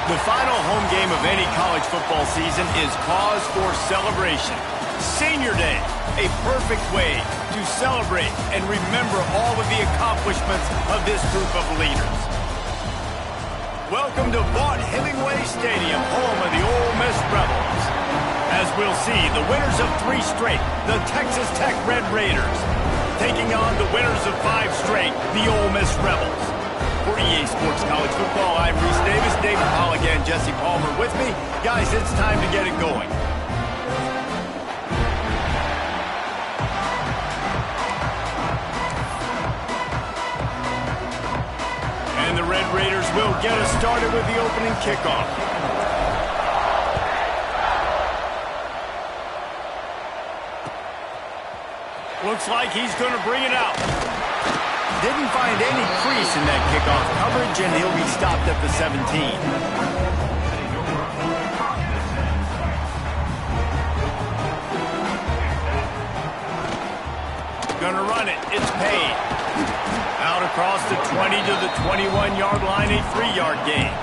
The final home game of any college football season is cause for celebration. Senior Day, a perfect way to celebrate and remember all of the accomplishments of this group of leaders. Welcome to Vaught-Hemingway Stadium, home of the Ole Miss Rebels. As we'll see, the winners of 3 straight, the Texas Tech Red Raiders, taking on the winners of 5 straight, the Ole Miss Rebels. For EA Sports College Football, I'm Reese Davis, David Paul again, Jesse Palmer with me. Guys, it's time to get it going. And the Red Raiders will get us started with the opening kickoff. Looks like he's going to bring it out. Didn't find any crease in that kickoff coverage, and he'll be stopped at the 17. Gonna run it. It's Payne. Out across the 20 to the 21-yard line, a 3-yard gain.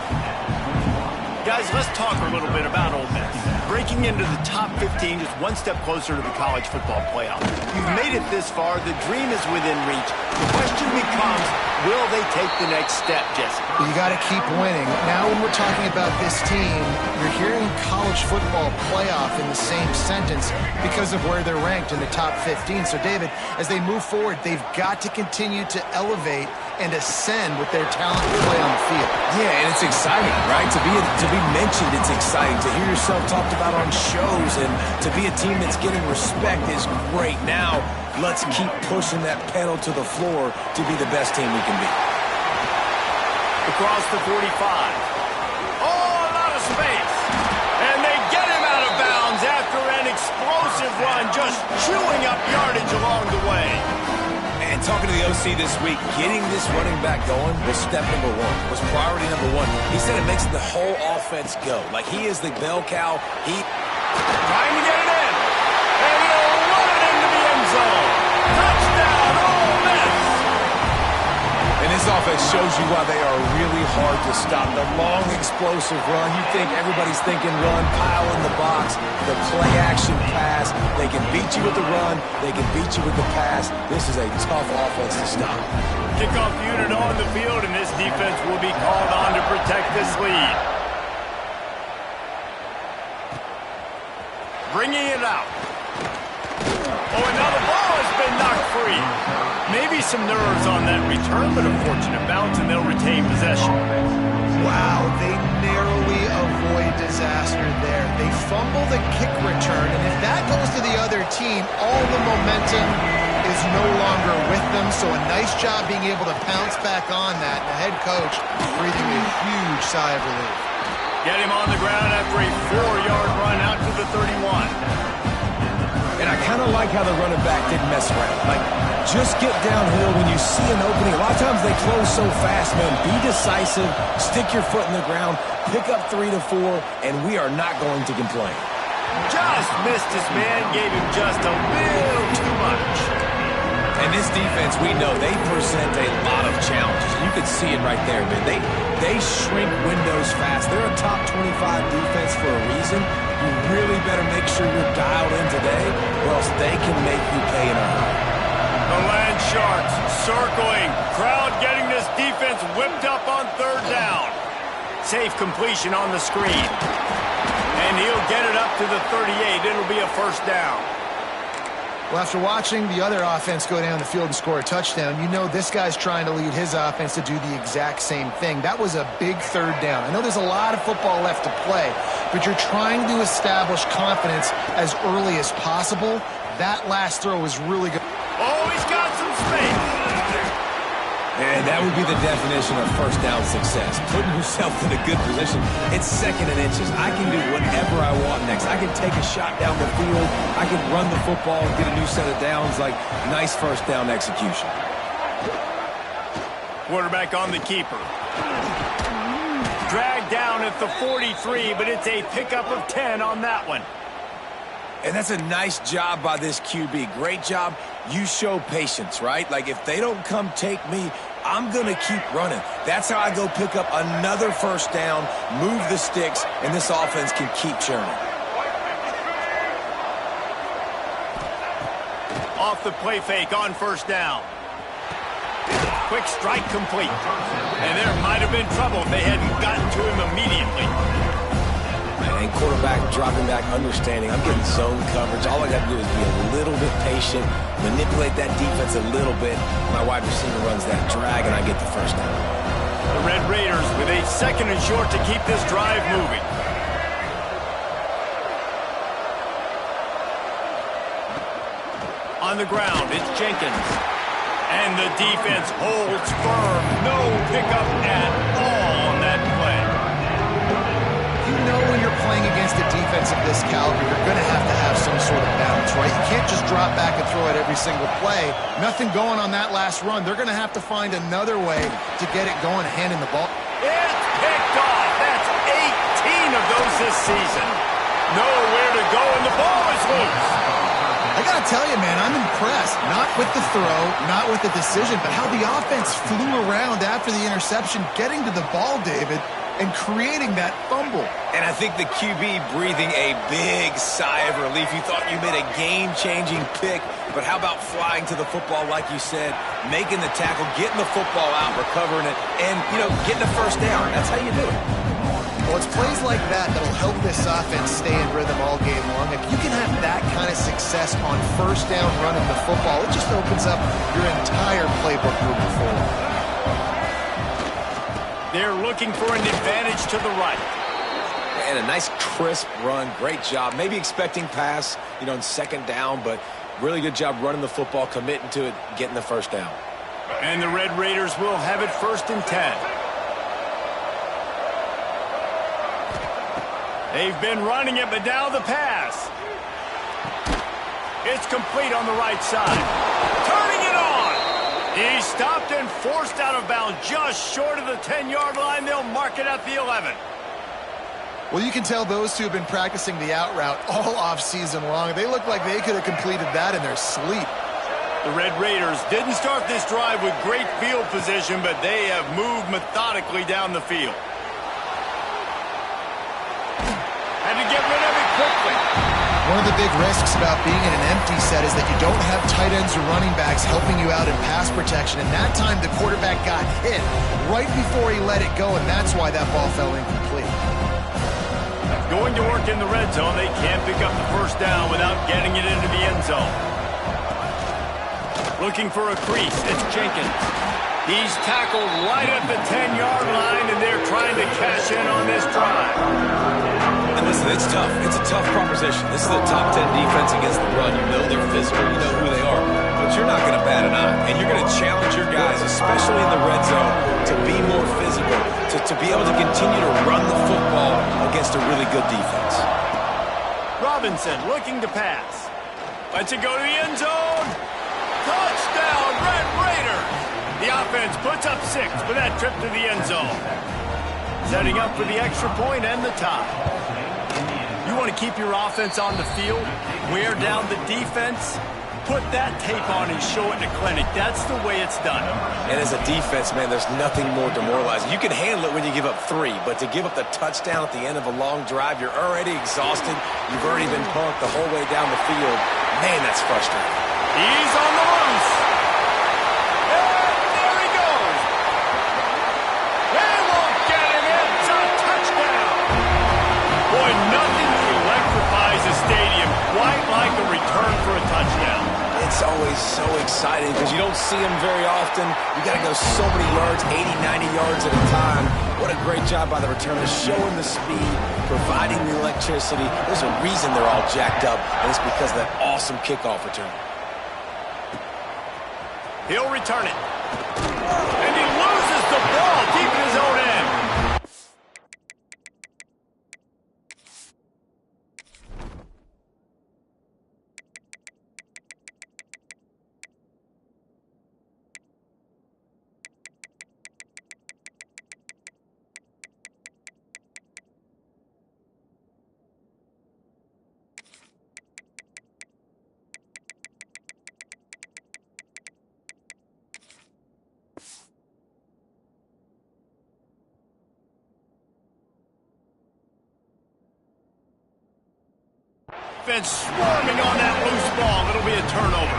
Guys, let's talk a little bit about Ole Miss. Breaking into the top 15 is one step closer to the college football playoff. You've made it this far. The dream is within reach. The question becomes, will they take the next step, Jesse? Well, you got to keep winning. Now when we're talking about this team, you're hearing college football playoff in the same sentence because of where they're ranked in the top 15. So, David, as they move forward, they've got to continue to elevate and ascend with their talent to play on the field. Yeah, and it's exciting, right? To be mentioned, it's exciting. To hear yourself talked about on shows and to be a team that's getting respect is great. Now, let's keep pushing that pedal to the floor to be the best team we can be. Across the 45. Oh, a lot of space. And they get him out of bounds after an explosive run, just chewing up yardage along the way. And talking to the OC this week, getting this running back going was step number 1, was priority number 1. He said it makes the whole offense go. Like he is the bell cow. Trying to get it in. And he'll run it into the end zone. Touchdown, Ole Miss. And this offense shows you why they are really hard to stop. The long, explosive run. You think everybody's thinking run, pile in the box, the play-action pass. They can beat you with the run. They can beat you with the pass. This is a tough offense to stop. Kickoff unit on the field, and this defense will be called on to protect this lead. Bringing it out. Oh, and now the ball has been knocked free. Maybe some nerves on that return, but a fortunate bounce, and they'll retain possession. Wow, they narrowly avoid disaster there. They fumble the kick return, and if that goes to the other team, all the momentum is no longer with them, so a nice job being able to pounce back on that. The head coach breathing a huge sigh of relief. Get him on the ground after a 4-yard run out to the 31. And I kind of like how the running back didn't mess around. Like, just get downhill when you see an opening. A lot of times they close so fast, man. Be decisive, stick your foot in the ground, pick up 3 to 4, and we are not going to complain. Just missed his man, gave him just a little too much. And this defense, we know, they present a lot of challenges. You can see it right there, man. They shrink windows fast. They're a top 25 defense for a reason. You really better make sure you're dialed in today, or else they can make you pay in a hurry. The Land Sharks circling. Crowd getting this defense whipped up on 3rd down. Safe completion on the screen. And he'll get it up to the 38. It'll be a 1st down. Well, after watching the other offense go down the field and score a touchdown, you know this guy's trying to lead his offense to do the exact same thing. That was a big 3rd down. I know there's a lot of football left to play, but you're trying to establish confidence as early as possible. That last throw was really good. Oh, he's got some space. And that would be the definition of 1st down success. Putting yourself in a good position. It's 2nd and inches. I can do whatever I want next. I can take a shot down the field. I can run the football and get a new set of downs. Like, nice 1st down execution. Quarterback on the keeper. Dragged down at the 43, but it's a pickup of 10 on that one. And that's a nice job by this QB. Great job. You show patience, right? Like, if they don't come take me, I'm going to keep running. That's how I go pick up another first down, move the sticks, and this offense can keep churning. Off the play fake on first down. Quick strike complete. And there might have been trouble if they hadn't gotten to him immediately. And quarterback dropping back, understanding I'm getting zone coverage. All I got to do is be a little bit patient, manipulate that defense a little bit. My wide receiver runs that drag, and I get the first down. The Red Raiders with a 2nd and short to keep this drive moving. On the ground, it's Jenkins. And the defense holds firm. No pickup at all on that play. You know when you're playing against a defense of this caliber, you're going to have some sort of balance, right? You can't just drop back and throw it every single play. Nothing going on that last run. They're going to have to find another way to get it going, handing the ball. It's picked off. That's 18 of those this season. Nowhere to go, and the ball is loose. I got to tell you, man, I'm impressed. Not with the throw, not with the decision, but how the offense flew around after the interception, getting to the ball, David, and creating that fumble. And I think the QB breathing a big sigh of relief. You thought you made a game-changing pick, but how about flying to the football, like you said, making the tackle, getting the football out, recovering it, and, getting the first down. That's how you do it. Well, it's plays like that that'll help this offense stay in rhythm all game long. If you can have that kind of success on first down running the football, it just opens up your entire playbook moving forward. They're looking for an advantage to the right. And a nice crisp run. Great job. Maybe expecting pass, in 2nd down, but really good job running the football, committing to it, getting the first down. And the Red Raiders will have it 1st and 10. They've been running it, but now the pass. It's complete on the right side. Turning it on. He's stopped and forced out of bounds just short of the 10-yard line. They'll mark it at the 11. Well, you can tell those two have been practicing the out route all off season long. They look like they could have completed that in their sleep. The Red Raiders didn't start this drive with great field position, but they have moved methodically down the field. Had to get rid of it quickly. One of the big risks about being in an empty set is that you don't have tight ends or running backs helping you out in pass protection. And that time the quarterback got hit right before he let it go, and that's why that ball fell incomplete. Going to work in the red zone. They can't pick up the first down without getting it into the end zone. Looking for a crease. It's Jenkins. He's tackled right at the 10-yard line, and they're trying to cash in on this drive. And listen, it's tough. It's a tough proposition. This is a top 10 defense against the run. You know they're physical. You know who they are. But you're not going to bat an eye. And you're going to challenge your guys, especially in the red zone, to be more physical, to be able to continue to run the football against a really good defense. Robinson looking to pass. Lets it go to the end zone. Touchdown, Red Raiders. The offense puts up 6 with that trip to the end zone. Setting up for the extra point and the tie. You want to keep your offense on the field, wear down the defense, put that tape on and show it in a clinic. That's the way it's done. And as a defense, man, there's nothing more demoralizing. You can handle it when you give up 3, but to give up the touchdown at the end of a long drive, you're already exhausted. You've already been punked the whole way down the field. Man, that's frustrating. He's on the loose. And there he goes. They won't get him. It's a touchdown. Boy, nothing electrifies a stadium quite like a return for a touchdown. It's always so exciting because you don't see them very often. You got to go so many yards, 80, 90 yards at a time. What a great job by the returners, showing the speed, providing the electricity. There's a reason they're all jacked up, and it's because of that awesome kickoff return. He'll return it. And he loses the ball deep in his own end. defense swarming on that loose ball. It'll be a turnover.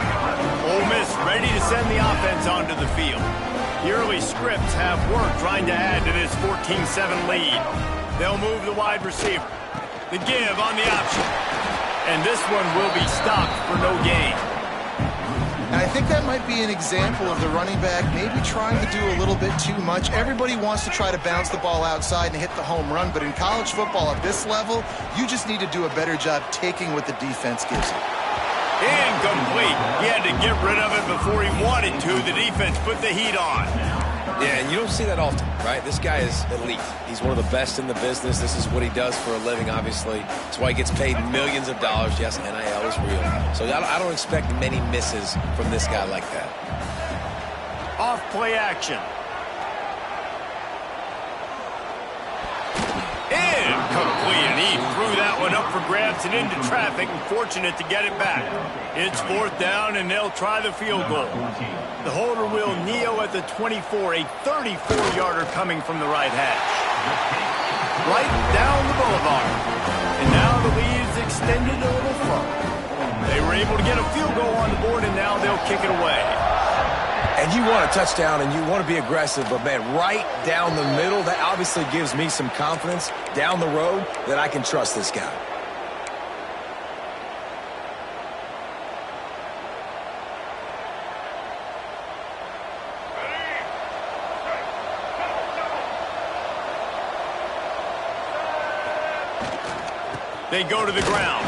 Ole Miss ready to send the offense onto the field. The early scripts have worked trying to add to this 14-7 lead. They'll move the wide receiver. The give on the option. And this one will be stopped for no gain. And I think that might be an example of the running back maybe trying to do a little bit too much. Everybody wants to try to bounce the ball outside and hit the home run, but in college football at this level, you just need to do a better job taking what the defense gives you. Incomplete. He had to get rid of it before he wanted to. The defense put the heat on. Yeah, and you don't see that often, right? This guy is elite. He's one of the best in the business. This is what he does for a living, obviously. That's why he gets paid millions of dollars. Yes, NIL is real. So I don't expect many misses from this guy like that. Off play action. Incomplete, and he threw that one up for grabs and into traffic, and fortunate to get it back. It's 4th down, and they'll try the field goal. The holder will kneel at the 24, a 34-yarder coming from the right hash. Right down the boulevard. And now the lead is extended a little further. They were able to get a field goal on the board, and now they'll kick it away. And you want a touchdown and you want to be aggressive, but, man, right down the middle, that obviously gives me some confidence down the road that I can trust this guy. They go to the ground.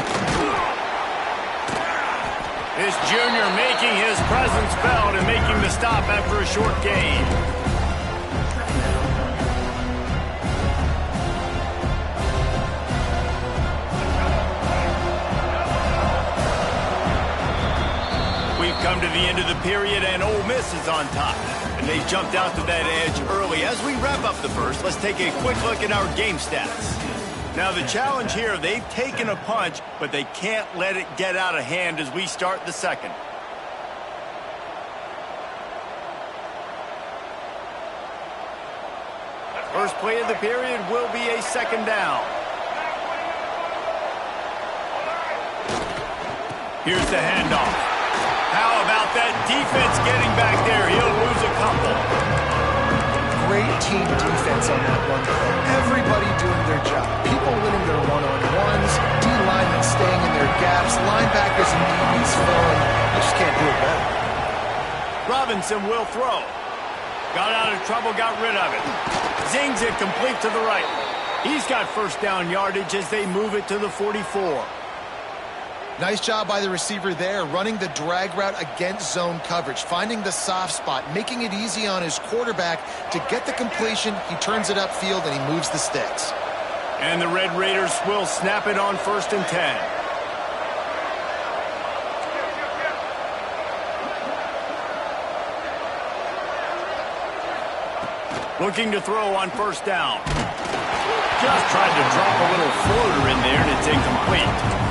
This junior making his presence felt and making the stop after a short gain. We've come to the end of the period, and Ole Miss is on top. And they jumped out to that edge early. As we wrap up the first, let's take a quick look at our game stats. Now, the challenge here, they've taken a punch, but they can't let it get out of hand as we start the second. First play of the period will be a second down. Here's the handoff. How about that defense getting back there? He'll lose a couple. Great team defense on that one play. Everybody doing their job. People winning their one-on-ones, D-linemen staying in their gaps, linebackers and DBs filling. I just can't do it better. Robinson will throw. Got out of trouble, got rid of it. Zings it complete to the right. He's got first down yardage as they move it to the 44. Nice job by the receiver there, running the drag route against zone coverage, finding the soft spot, making it easy on his quarterback to get the completion. He turns it upfield, and he moves the sticks. And the Red Raiders will snap it on 1st and 10. Looking to throw on 1st down. Just tried to drop a little floater in there, and it's incomplete.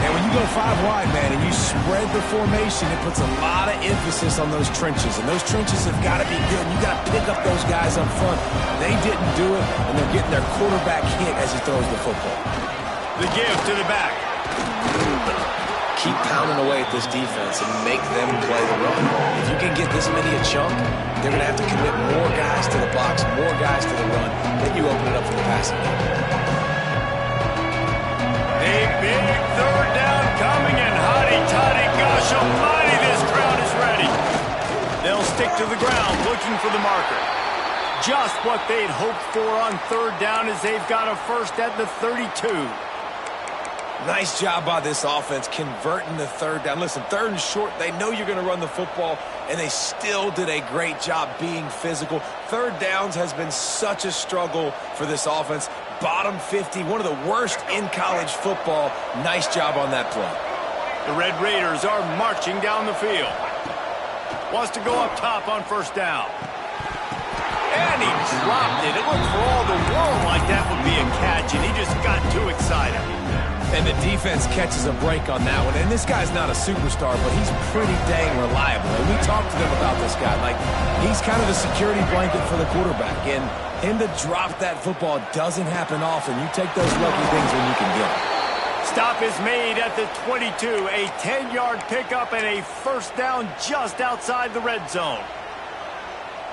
And when you go 5 wide, man, and you spread the formation, it puts a lot of emphasis on those trenches. And those trenches have got to be good. You got to pick up those guys up front. They didn't do it, and they're getting their quarterback hit as he throws the football. The give to the back. Keep pounding away at this defense and make them play the run. If you can get this many a chunk, they're going to have to commit more guys to the box, more guys to the run. Then you open it up for the passing game. A big 3rd down coming, and hotty-toddy, gosh almighty, this crowd is ready. They'll stick to the ground looking for the marker. Just what they'd hoped for on 3rd down as they've got a first at the 32. Nice job by this offense converting the 3rd down. Listen, 3rd and short, they know you're going to run the football, and they still did a great job being physical. 3rd downs has been such a struggle for this offense. Bottom 50, one of the worst in college football. Nice job on that play. The Red Raiders are marching down the field. Wants to go up top on 1st down. And he dropped it. It looked for all the world like that would be a catch, and he just got too excited. And the defense catches a break on that one. And this guy's not a superstar, but he's pretty dang reliable. And we talked to them about this guy. Like, he's kind of the security blanket for the quarterback. And him to drop that football doesn't happen often. You take those lucky things when you can get them. Stop is made at the 22. A 10-yard pickup and a first down just outside the red zone.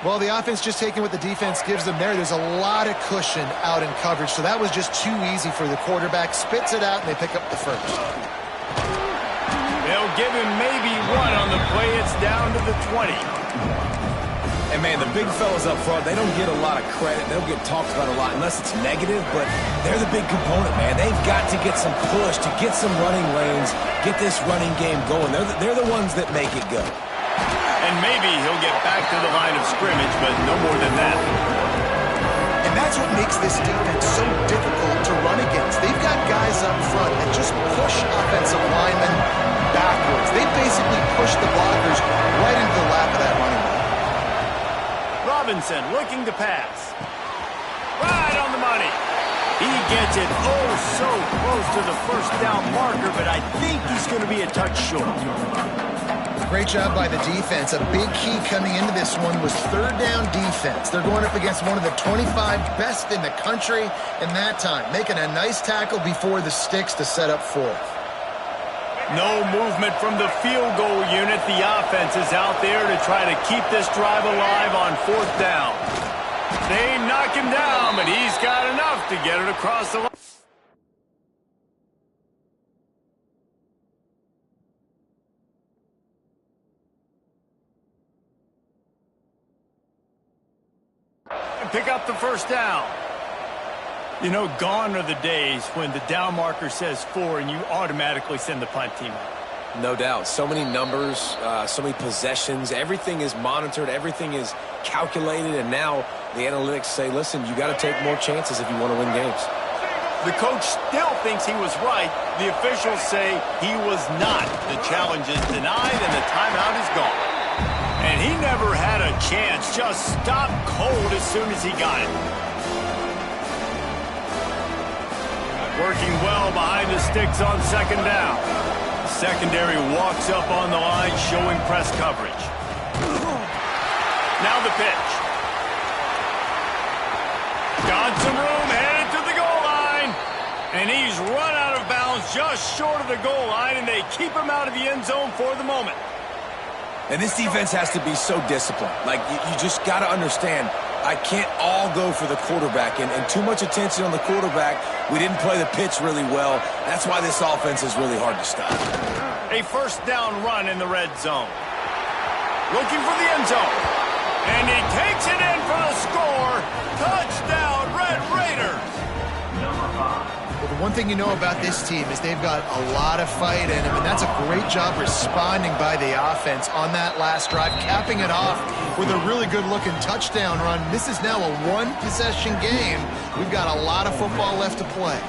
Well, the offense just taking what the defense gives them there. There's a lot of cushion out in coverage, so that was just too easy for the quarterback. Spits it out, and they pick up the first. They'll give him maybe one on the play. It's down to the 20. And, man, the big fellas up front, they don't get a lot of credit. They don't get talked about a lot unless it's negative, but they're the big component, man. They've got to get some push, to get some running lanes, get this running game going. They're the ones that make it go. And maybe he'll get back to the line of scrimmage, but no more than that. And that's what makes this defense so difficult to run against. They've got guys up front that just push offensive linemen backwards. They basically push the blockers right into the lap of that running back. Robinson looking to pass. Right on the money. He gets it oh so close to the first down marker, but I think he's going to be a touch short. Great job by the defense. A big key coming into this one was third down defense. They're going up against one of the 25 best in the country in that time, making a nice tackle before the sticks to set up fourth. No movement from the field goal unit. The offense is out there to try to keep this drive alive on fourth down. They knock him down, but he's got enough to get it across the line. Pick up the first down. You know, gone are the days when the down marker says 4 and you automatically send the punt team out. No doubt. So many numbers, so many possessions. Everything is monitored. Everything is calculated. And now the analytics say, listen, you got to take more chances if you want to win games. The coach still thinks he was right. The officials say he was not. The challenge is denied and the timeout is gone. And he never had a chance. Just stopped cold as soon as he got it. Working well behind the sticks on second down. Secondary walks up on the line, showing press coverage. Now the pitch. Got some room, headed to the goal line. And he's run out of bounds just short of the goal line, and they keep him out of the end zone for the moment. And this defense has to be so disciplined. Like, you just got to understand, I can't all go for the quarterback. And too much attention on the quarterback. We didn't play the pitch really well. That's why this offense is really hard to stop. A first down run in the red zone. Looking for the end zone. And he takes it in for the score. Touchdown, Red Raiders. Well, the one thing you know about this team is they've got a lot of fight in them, and that's a great job responding by the offense on that last drive, capping it off with a really good-looking touchdown run. This is now a one-possession game. We've got a lot of football left to play.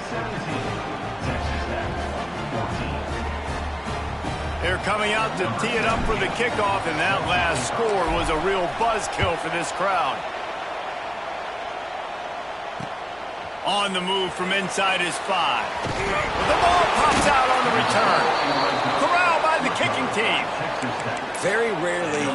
They're coming out to tee it up for the kickoff, and that last score was a real buzzkill for this crowd. On the move from inside his 5. The ball pops out on the return. Corralled by the kicking team. Very rarely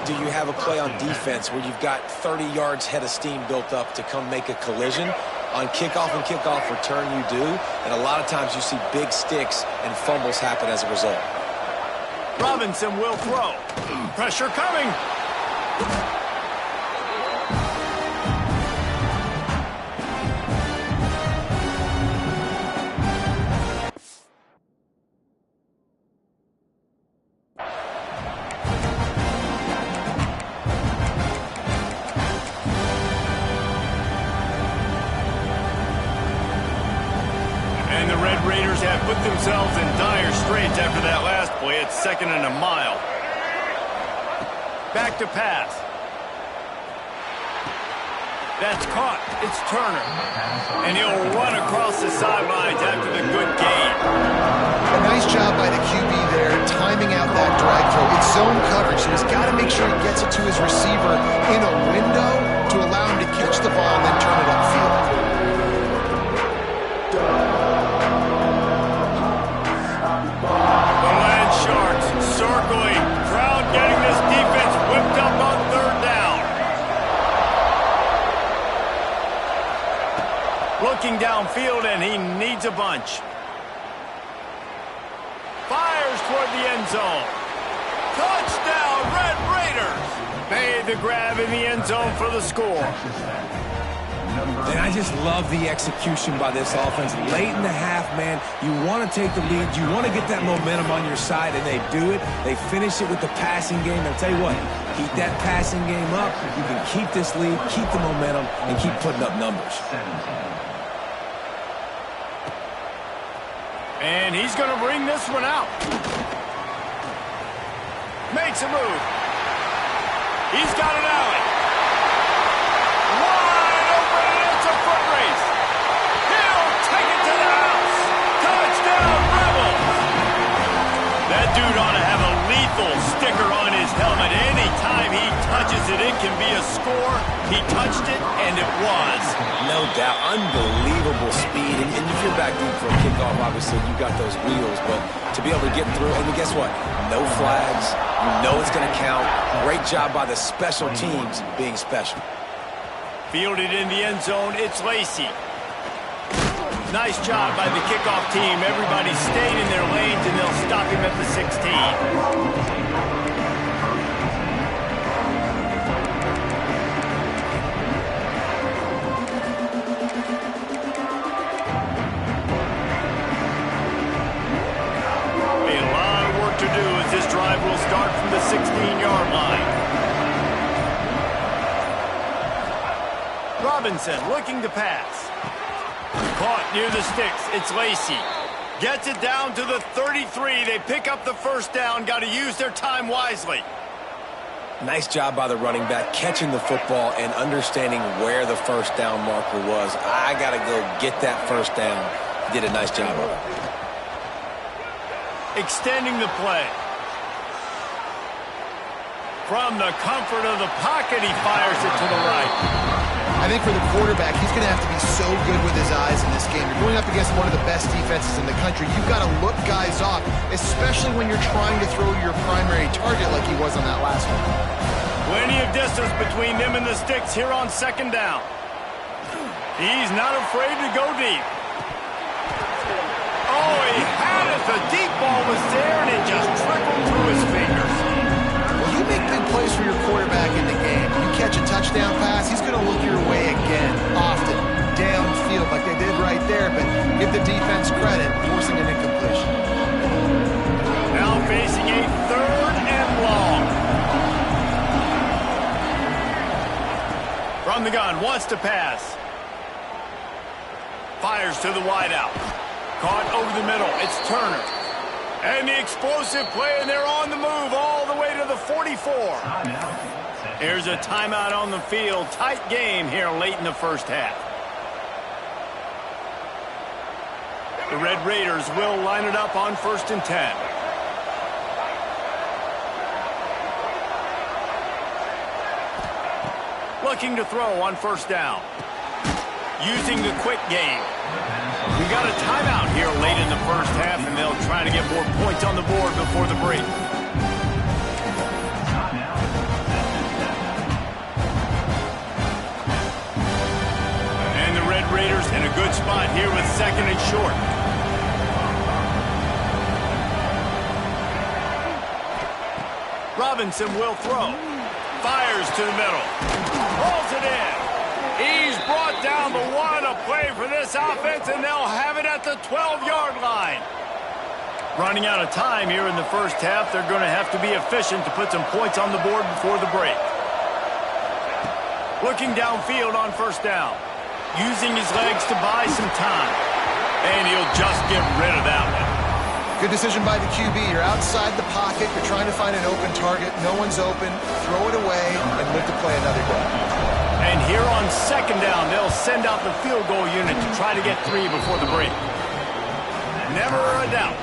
do you have a play on defense where you've got 30 yards head of steam built up to come make a collision. On kickoff and kickoff return, you do. And a lot of times you see big sticks and fumbles happen as a result. Robinson will throw. Pressure coming. And the Red Raiders have put themselves in dire straits after that last play. It's 2nd and a mile. Back to pass. That's caught. It's Turner. And he'll run across the sidelines after the good gain. A nice job by the QB there, timing out that drag throw. It's zone coverage, so he's got to make sure he gets it to his receiver in a window to allow him to catch the ball and then turn it upfield. Circling, crowd getting this defense whipped up on third down. Looking downfield, and he needs a bunch. Fires toward the end zone. Touchdown, Red Raiders. Made the grab in the end zone for the score. And I just love the execution by this offense. Late in the half, man, you want to take the lead. You want to get that momentum on your side, and they do it. They finish it with the passing game. And I'll tell you what, keep that passing game up. You can keep this lead, keep the momentum, and keep putting up numbers. And he's going to bring this one out. Makes a move. He's got an alley. Wide open, and it's a foot race. He'll take it to the house. Touchdown, Rebels. That dude ought to have a lethal sticker on his helmet. Anytime he touches it, it can be a score. He touched it, and it was. No doubt. Unbelievable speed. And if you're back deep for a kickoff, obviously, you got those wheels. But to be able to get through, and guess what? No flags. You know it's going to count. Great job by the special teams being special. Fielded in the end zone, it's Lacy. Nice job by the kickoff team. Everybody stayed in their lanes, and they'll stop him at the 16. To do as this drive will start from the 16-yard line. Robinson looking to pass. Caught near the sticks. It's Lacy. Gets it down to the 33. They pick up the first down. Got to use their time wisely. Nice job by the running back, catching the football and understanding where the first down marker was. I got to go get that first down. He did a nice job of it. Extending the play. From the comfort of the pocket, he fires it to the right. I think for the quarterback, he's going to have to be so good with his eyes in this game. You're going up against one of the best defenses in the country. You've got to look guys off, especially when you're trying to throw to your primary target like he was on that last one. Plenty of distance between them and the sticks here on second down. He's not afraid to go deep. Oh, he had it. The deep ball was there, and it just trickled through his fingers. Well, you make big plays for your quarterback in the game. You catch a touchdown pass, he's going to look your way again, often, downfield like they did right there, but give the defense credit, forcing an incompletion. Now facing a third and long. From the gun, wants to pass. Fires to the wideout. Caught over the middle. It's Turner. And the explosive play, and they're on the move all the way to the 44. Here's a timeout on the field. Tight game here late in the first half. The Red Raiders will line it up on 1st and 10. Looking to throw on 1st down. Using the quick game. We got a timeout here late in the first half, and they'll try to get more points on the board before the break. And the Red Raiders in a good spot here with 2nd and short. Robinson will throw. Fires to the middle. Rolls it in. He's brought down the one, a play for this offense, and they'll have it at the 12-yard line. Running out of time here in the first half, they're going to have to be efficient to put some points on the board before the break. Looking downfield on 1st down. Using his legs to buy some time. And he'll just get rid of that one. Good decision by the QB. You're outside the pocket. You're trying to find an open target. No one's open. Throw it away and live to play another day. And here on 2nd down, they'll send out the field goal unit to try to get 3 before the break. Never a doubt.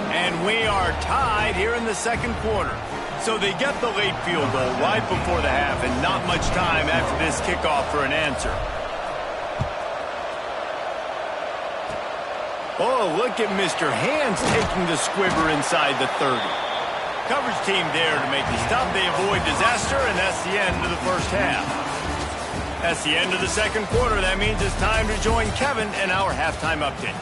And we are tied here in the 2nd quarter. So they get the late field goal right before the half, and not much time after this kickoff for an answer. Oh, look at Mr. Hands taking the squibber inside the 30. Coverage team there to make the stop. They avoid disaster, and that's the end of the first half. That's the end of the 2nd quarter. That means it's time to join Kevin in our halftime update.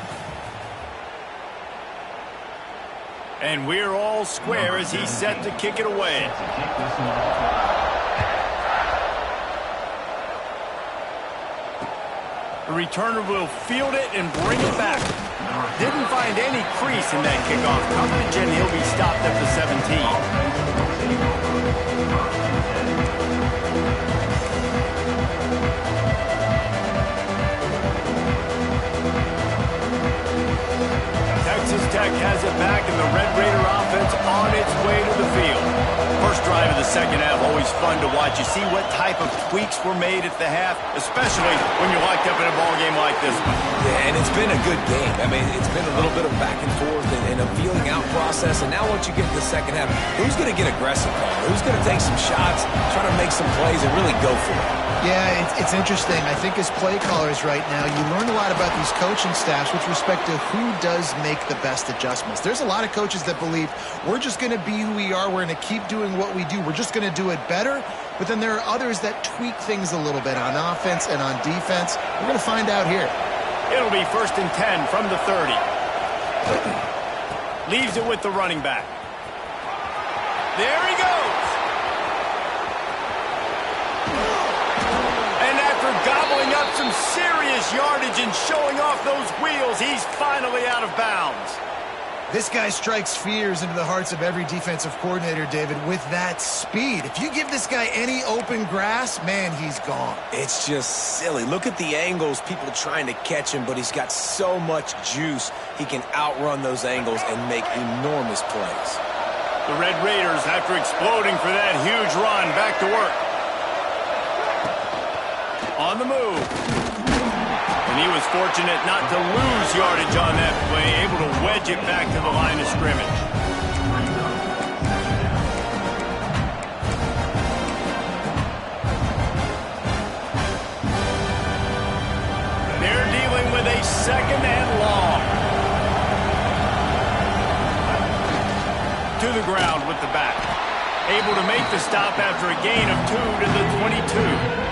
And we're all square as he's set to kick it away. The returner will field it and bring it back. Didn't find any crease in that kickoff coverage, and he'll be stopped at the 17. Texas Tech has it back, and the Red Raider offense on its way to the field. First drive of the second half, always fun to watch. You see what type of tweaks were made at the half, especially when you're locked up in a ball game like this one. Yeah, and it's been a good game. I mean, it's been a little bit of back and forth and a feeling out process. And now once you get to the second half, who's going to get aggressive, Paul? Who's going to take some shots, try to make some plays, and really go for it? Yeah, it's interesting. I think as play callers right now, you learn a lot about these coaching staffs with respect to who does make the best adjustments. There's a lot of coaches that believe we're just going to be who we are. We're going to keep doing what we do. We're just going to do it better. But then there are others that tweak things a little bit on offense and on defense. We're going to find out here. It'll be 1st and 10 from the 30. Leaves it with the running back. There he goes. And after gobbling up some serious yardage and showing off those wheels, he's finally out of bounds. This guy strikes fears into the hearts of every defensive coordinator, David, with that speed. If you give this guy any open grass, man, he's gone. It's just silly. Look at the angles, people trying to catch him, but he's got so much juice. He can outrun those angles and make enormous plays. The Red Raiders, after exploding for that huge run, back to work. On the move. And he was fortunate not to lose yardage on that play, able to wedge it back to the line of scrimmage. They're dealing with a 2nd and long. To the ground with the back. Able to make the stop after a gain of 2 to the 22.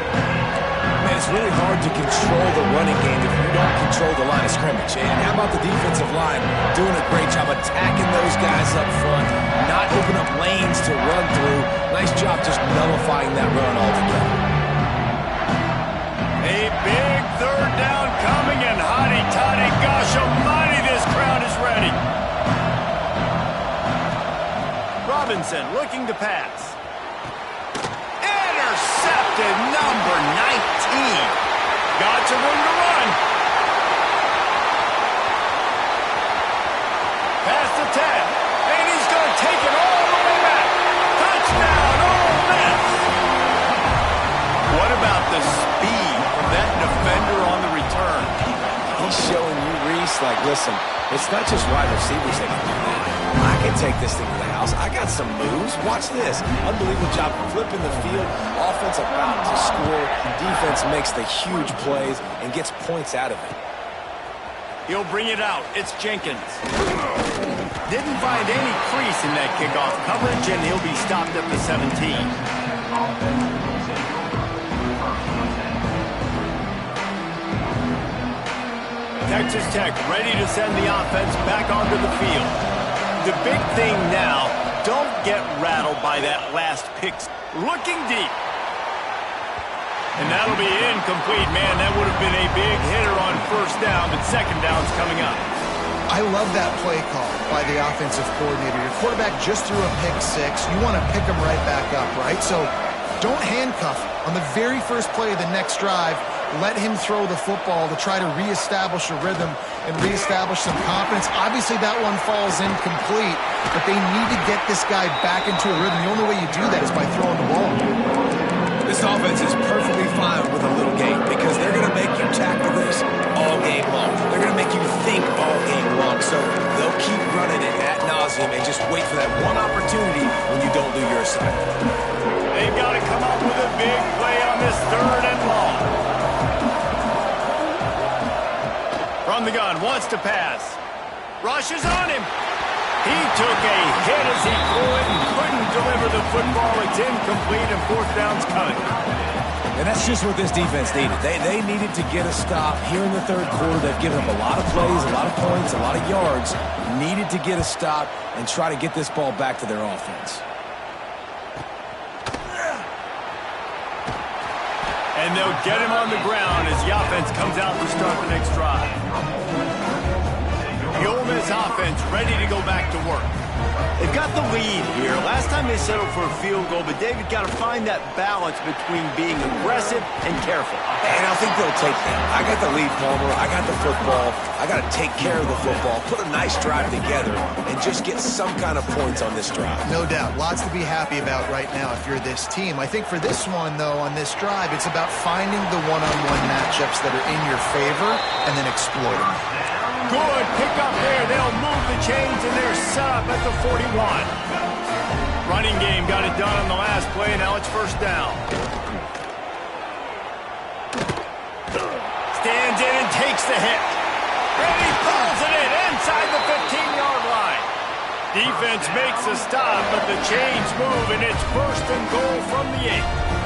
It's really hard to control the running game if you don't control the line of scrimmage. And how about the defensive line doing a great job attacking those guys up front, not open up lanes to run through. Nice job just nullifying that run altogether. A big 3rd down coming, and hotty-toddy, gosh almighty, this crowd is ready. Robinson looking to pass. Intercepted, number 19. Got some room to run. Past the 10. And he's going to take it all the way back. Touchdown, Ole Miss. What about the speed from that defender on the return? He's showing you, Reese, like, listen, it's not just wide receivers that can do that. I can take this thing to the house. I got some moves. Watch this. Unbelievable job flipping the field. Offense about to score. Defense makes the huge plays and gets points out of it. He'll bring it out. It's Jenkins. Didn't find any crease in that kickoff coverage, and he'll be stopped at the 17. Texas Tech ready to send the offense back onto the field. The big thing now, don't get rattled by that last pick. Looking deep. And that'll be incomplete. Man, that would have been a big hitter on 1st down, but 2nd down's coming up. I love that play call by the offensive coordinator. Your quarterback just threw a pick 6. You want to pick him right back up, right? So don't handcuff him. On the very first play of the next drive, let him throw the football to try to reestablish a rhythm and reestablish some confidence. Obviously, that one falls incomplete, but they need to get this guy back into a rhythm. The only way you do that is by throwing the ball. This offense is perfectly fine with a little game because they're going to make you tackle this all game long. They're going to make you think all game long, so they'll keep running it ad nauseum and just wait for that one opportunity when you don't do your assignment. They've got to come up with a big play on this 3rd and long. From the gun, wants to pass. Rushes on him. He took a hit as he threw it and couldn't deliver the football. It's incomplete, and 4th down's coming. And that's just what this defense needed. They needed to get a stop here in the third quarter. They've given up a lot of plays, a lot of points, a lot of yards. Needed to get a stop and try to get this ball back to their offense. And they'll get him on the ground as the offense comes out to start the next drive. The Ole Miss offense ready to go back to work. They've got the lead here. Last time they settled for a field goal, but David got to find that balance between being aggressive and careful. And I think they'll take that. I got the lead, Palmer. I got the football. I got to take care of the football, put a nice drive together, and just get some kind of points on this drive. No doubt. Lots to be happy about right now if you're this team. I think for this one, though, on this drive, it's about finding the one-on-one matchups that are in your favor and then exploiting them. Good pick up there. They'll move the chains, and they're set up at the 41. Running game got it done on the last play. Now it's first down. Stands in and takes the hit. And he pulls it in inside the 15-yard line. Defense makes a stop, but the chains move, and it's first and goal from the 8.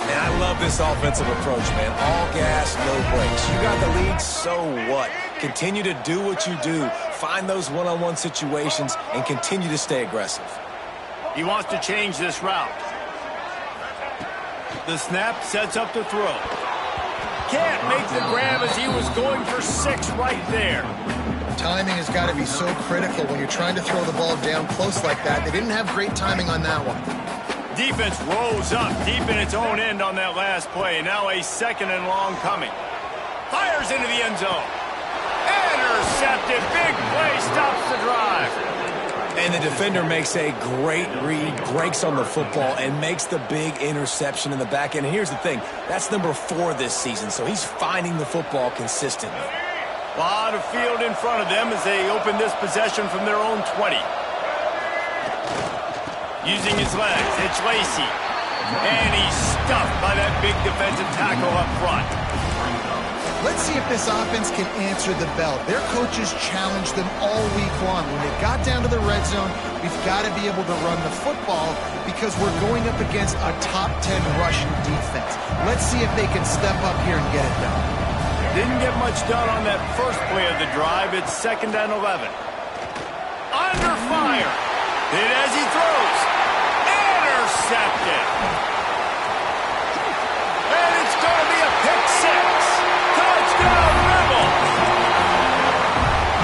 And I love this offensive approach, man. All gas, no brakes. You got the lead, so what? Continue to do what you do. Find those one-on-one situations and continue to stay aggressive. He wants to change this route. The snap sets up the throw. Can't make the grab as he was going for 6 right there. Timing has got to be so critical when you're trying to throw the ball down close like that. They didn't have great timing on that one. Defense rolls up deep in its own end on that last play. Now a second and long coming. Fires into the end zone. Intercepted. Big play stops the drive. And the defender makes a great read, breaks on the football, and makes the big interception in the back end. And here's the thing. That's number 4 this season, so he's finding the football consistently. A lot of field in front of them as they open this possession from their own 20. Using his legs, it's Lacy. And he's stuffed by that big defensive tackle up front. Let's see if this offense can answer the bell. Their coaches challenged them all week long. When they got down to the red zone, we've got to be able to run the football because we're going up against a top 10 rushing defense. Let's see if they can step up here and get it done. Didn't get much done on that first play of the drive. It's 2nd and 11. Under fire. Hit as he throws. Intercepted. And it's going to be a pick 6. Touchdown, Rebels.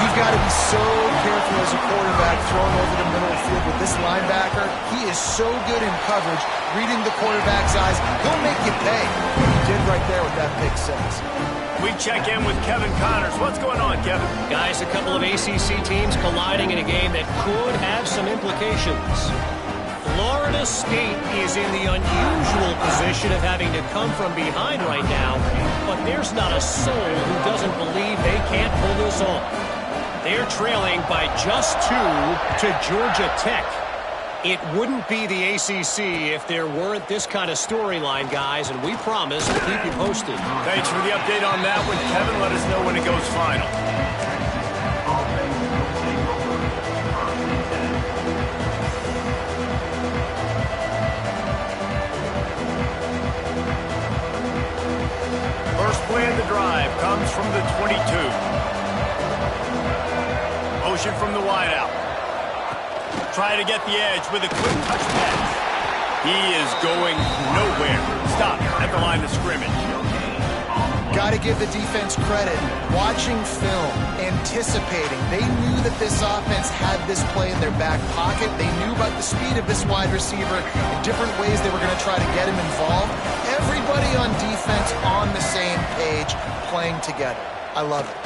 You've got to be so careful as a quarterback throwing over the middle of the field with this linebacker. He is so good in coverage, reading the quarterback's eyes. He'll make you pay. He did right there with that pick 6. We check in with Kevin Connors. What's going on, Kevin? Guys, a couple of ACC teams colliding in a game that could have some implications. Florida State is in the unusual position of having to come from behind right now, but there's not a soul who doesn't believe they can't pull this off. They're trailing by just 2 to Georgia Tech. It wouldn't be the ACC if there weren't this kind of storyline, guys, and we promise to keep you posted. Thanks for the update on that one, Kevin. Let us know when it goes final. First play of the drive comes from the 22. Motion from the wideout. Try to get the edge with a quick touch pass. He is going nowhere. Stop at the line of scrimmage. Got to give the defense credit. Watching film, anticipating. They knew that this offense had this play in their back pocket. They knew about the speed of this wide receiver and different ways they were going to try to get him involved. Everybody on defense on the same page, playing together. I love it.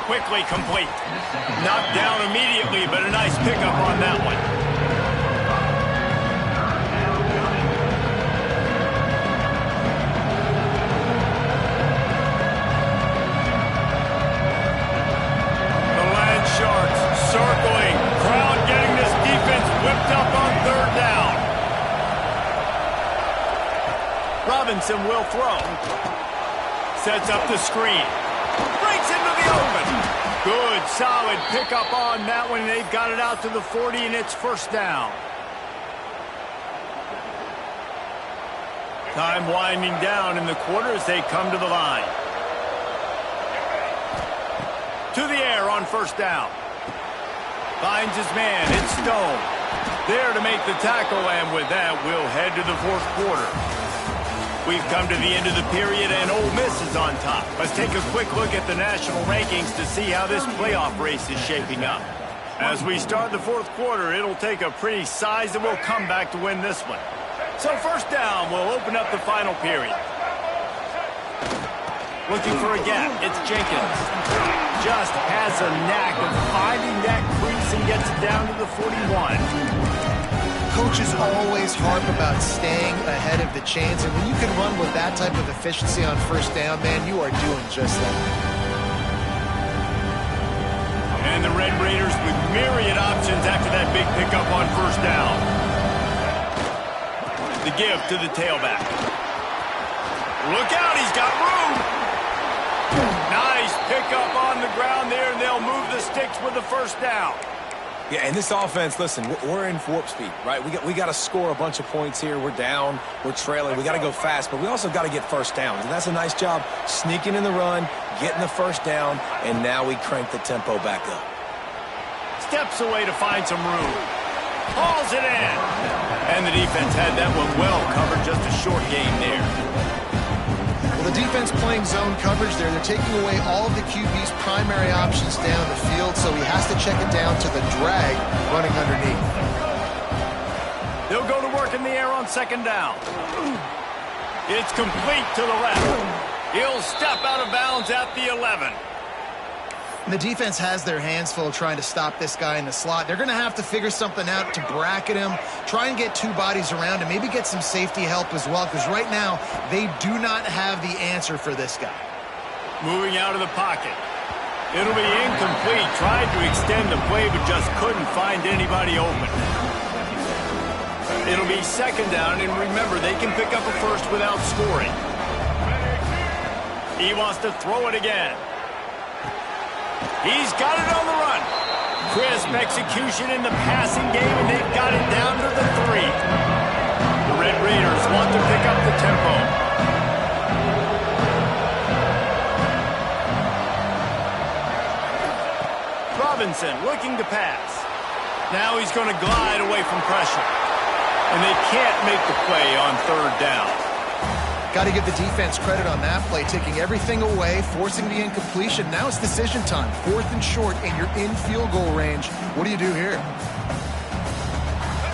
Quickly complete. Knocked down immediately, but a nice pickup on that one. The Land Sharks circling. Crowd getting this defense whipped up on 3rd down. Robinson will throw. Sets up the screen. Breaks into the open. Good, solid pickup on that one. They've got it out to the 40, and it's first down. Time winding down in the quarter as they come to the line. To the air on first down. Finds his man. It's Stone. There to make the tackle, and with that, we'll head to the fourth quarter. We've come to the end of the period, and Ole Miss is on top. Let's take a quick look at the national rankings to see how this playoff race is shaping up. As we start the fourth quarter, it'll take a pretty sizable comeback to win this one. So first down, we'll open up the final period. Looking for a gap, it's Jenkins. Just has a knack of finding that crease and gets it down to the 41. Coaches always harp about staying ahead of the chains, and when you can run with that type of efficiency on first down, man, you are doing just that. And the Red Raiders with myriad options after that big pickup on first down. The give to the tailback. Look out, he's got room. Nice pickup on the ground there, and they'll move the sticks with the first down. Yeah, and this offense, listen, we're in warp speed, right? We got to score a bunch of points here. We're down, we're trailing, we got to go fast, but we also got to get first downs. And that's a nice job sneaking in the run, getting the first down, and now we crank the tempo back up. Steps away to find some room. Hauls it in. And the defense had that one well covered, just a short game there. Well, the defense playing zone coverage there. They're taking away all of the QB's primary options down the field, so he has to check it down to the drag running underneath. They'll go to work in the air on second down. It's complete to the left. He'll step out of bounds at the 11. And the defense has their hands full trying to stop this guy in the slot. They're going to have to figure something out to bracket him, try and get two bodies around him, maybe get some safety help as well, because right now they do not have the answer for this guy. Moving out of the pocket. It'll be incomplete. Tried to extend the play, but just couldn't find anybody open. It'll be second down, and remember, they can pick up a first without scoring. He wants to throw it again. He's got it on the run. Crisp execution in the passing game, and they've got it down to the 3. The Red Raiders want to pick up the tempo. Robinson looking to pass. Now he's going to glide away from pressure. And they can't make the play on third down. Got to give the defense credit on that play, taking everything away, forcing the incompletion. Now it's decision time. 4th and short, and you're in field goal range. What do you do here?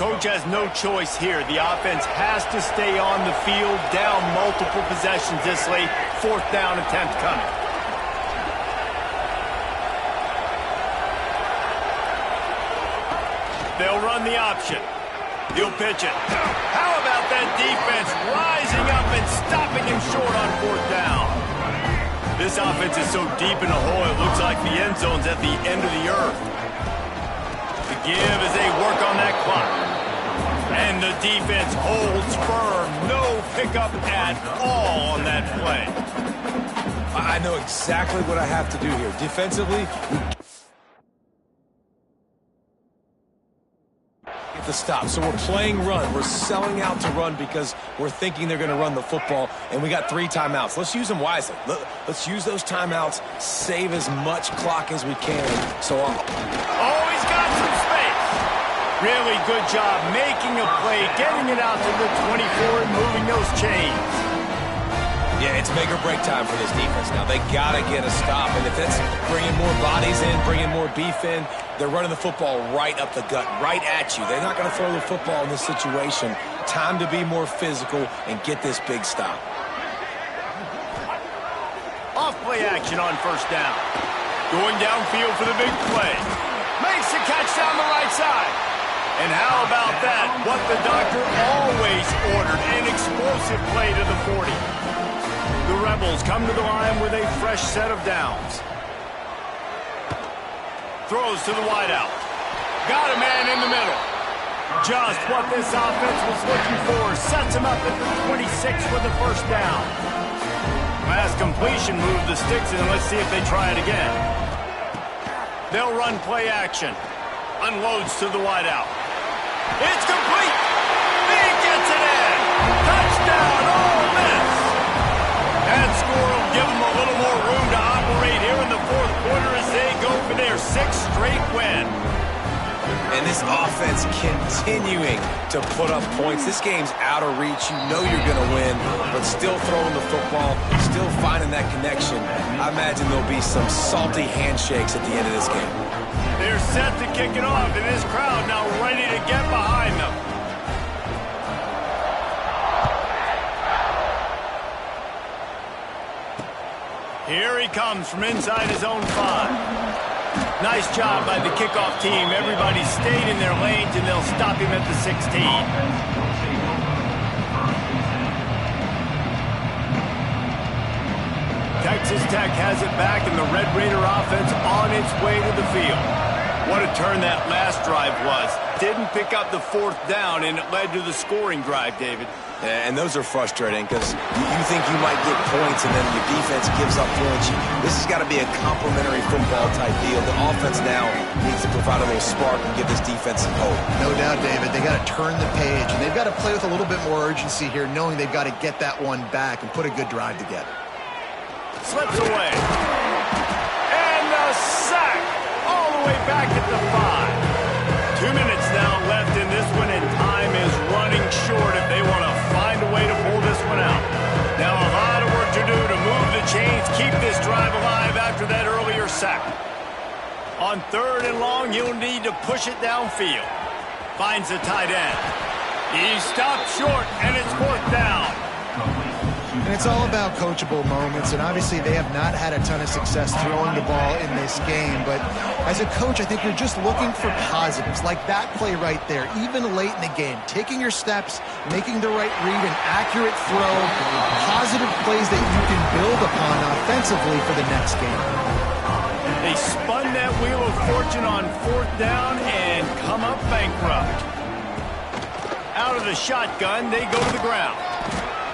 Coach has no choice here. The offense has to stay on the field, down multiple possessions this late. 4th down attempt coming. They'll run the option. He'll pitch it. How about that defense rising up and stopping him short on 4th down? This offense is so deep in the hole, it looks like the end zone's at the end of the earth. The give as they work on that clock. And the defense holds firm. No pickup at all on that play. I know exactly what I have to do here. Defensively, the stop. So we're playing run. We're selling out to run because we're thinking they're going to run the football, and we got 3 timeouts. Let's use them wisely. Let's use those timeouts, save as much clock as we can. So, he's got some space. Really good job making a play, getting it out to the 24 and moving those chains. Yeah, it's make or break time for this defense now. They got to get a stop, and if that's bringing more bodies in, bringing more beef in, they're running the football right up the gut, right at you. They're not going to throw the football in this situation. Time to be more physical and get this big stop. Off play action on first down. Going downfield for the big play. Makes the catch down the right side. And how about that? What the doctor always ordered, an explosive play to the 40. The Rebels come to the line with a fresh set of downs. Throws to the wideout. Got a man in the middle. Just what this offense was looking for. Sets him up at the 26 for the first down. Last completion moved the sticks, and let's see if they try it again. They'll run play action. Unloads to the wideout. It's complete. He gets it in. Touchdown. That score will give them a little more room to operate here in the fourth quarter as they go for their 6th straight win. And this offense continuing to put up points. This game's out of reach. You know you're going to win, but still throwing the football, still finding that connection. I imagine there'll be some salty handshakes at the end of this game. They're set to kick it off, and this crowd now ready to get behind them. Here he comes from inside his own 5. Nice job by the kickoff team. Everybody stayed in their lanes, and they'll stop him at the 16. Texas Tech has it back, and the Red Raider offense on its way to the field. What a turn that last drive was. Didn't pick up the 4th down, and it led to the scoring drive, David. And those are frustrating because you think you might get points and then your defense gives up points. This has got to be a complementary football type deal. The offense now needs to provide a little spark and give this defense some hope. No doubt, David. They got to turn the page, and they've got to play with a little bit more urgency here, knowing they've got to get that one back and put a good drive together. Slips away. And the sack all the way back at the 5. 2 minutes now left in this one, and time is running short if they want to find a way to pull this one out. Now a lot of work to do to move the chains, keep this drive alive after that earlier sack. On 3rd and long, he'll need to push it downfield. Finds the tight end. He stopped short, and it's 4th down. And it's all about coachable moments, and obviously they have not had a ton of success throwing the ball in this game, but as a coach, I think you're just looking for positives, like that play right there, even late in the game, taking your steps, making the right read, an accurate throw, positive plays that you can build upon offensively for the next game. They spun that wheel of fortune on 4th down and come up bankrupt. Out of the shotgun, they go to the ground.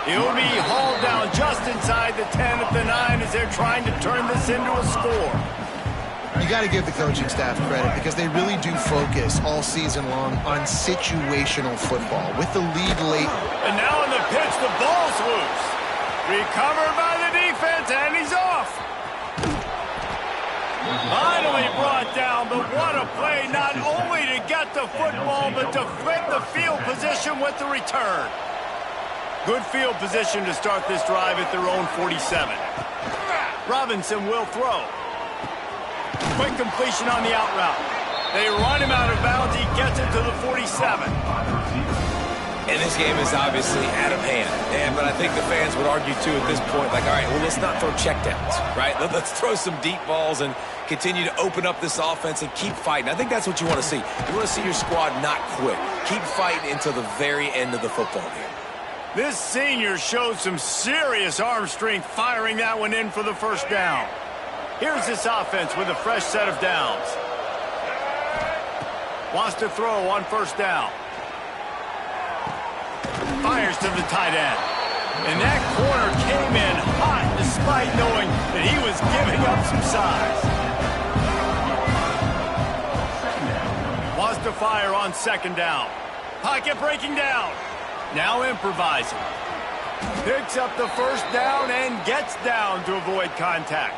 He'll be hauled down just inside the 10 at the 9 as they're trying to turn this into a score. You got to give the coaching staff credit because they really do focus all season long on situational football. With the lead late. And now in the pitch, the ball's loose. Recovered by the defense, and he's off. Finally brought down, but what a play, not only to get the football, but to flip the field position with the return. Good field position to start this drive at their own 47. Robinson will throw. Quick completion on the out route. They run him out of bounds. He gets it to the 47. And this game is obviously out of hand. But I think the fans would argue, too, at this point, like, all right, well, let's not throw checkdowns, right? Let's throw some deep balls and continue to open up this offense and keep fighting. I think that's what you want to see. You want to see your squad not quit. Keep fighting until the very end of the football game. This senior showed some serious arm strength firing that one in for the 1st down. Here's this offense with a fresh set of downs. Wants to throw on 1st down. Fires to the tight end. And that corner came in hot despite knowing that he was giving up some size. Wants to fire on 2nd down. Pocket breaking down. Now improvising. Picks up the 1st down and gets down to avoid contact.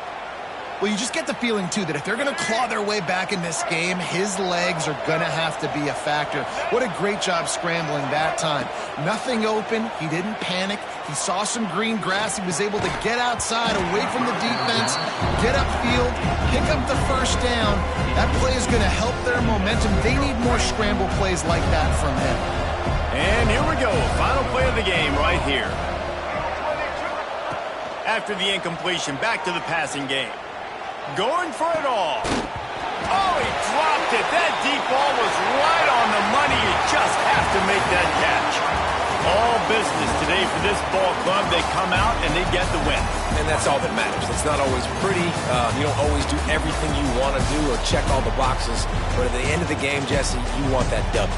Well, you just get the feeling, too, that if they're going to claw their way back in this game, his legs are going to have to be a factor. What a great job scrambling that time. Nothing open. He didn't panic. He saw some green grass. He was able to get outside, away from the defense, get upfield, pick up the 1st down. That play is going to help their momentum. They need more scramble plays like that from him. And here we go. Final play of the game right here. After the incompletion, back to the passing game. Going for it all. Oh, he dropped it. That deep ball was right on the money. You just have to make that catch. All business today for this ball club. They come out and they get the win. And that's all that matters. It's not always pretty. You don't always do everything you want to do or check all the boxes. But at the end of the game, Jesse, you want that W.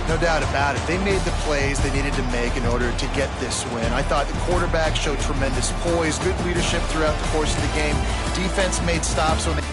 No doubt about it. They made the plays they needed to make in order to get this win. I thought the quarterback showed tremendous poise, good leadership throughout the course of the game. Defense made stops when they...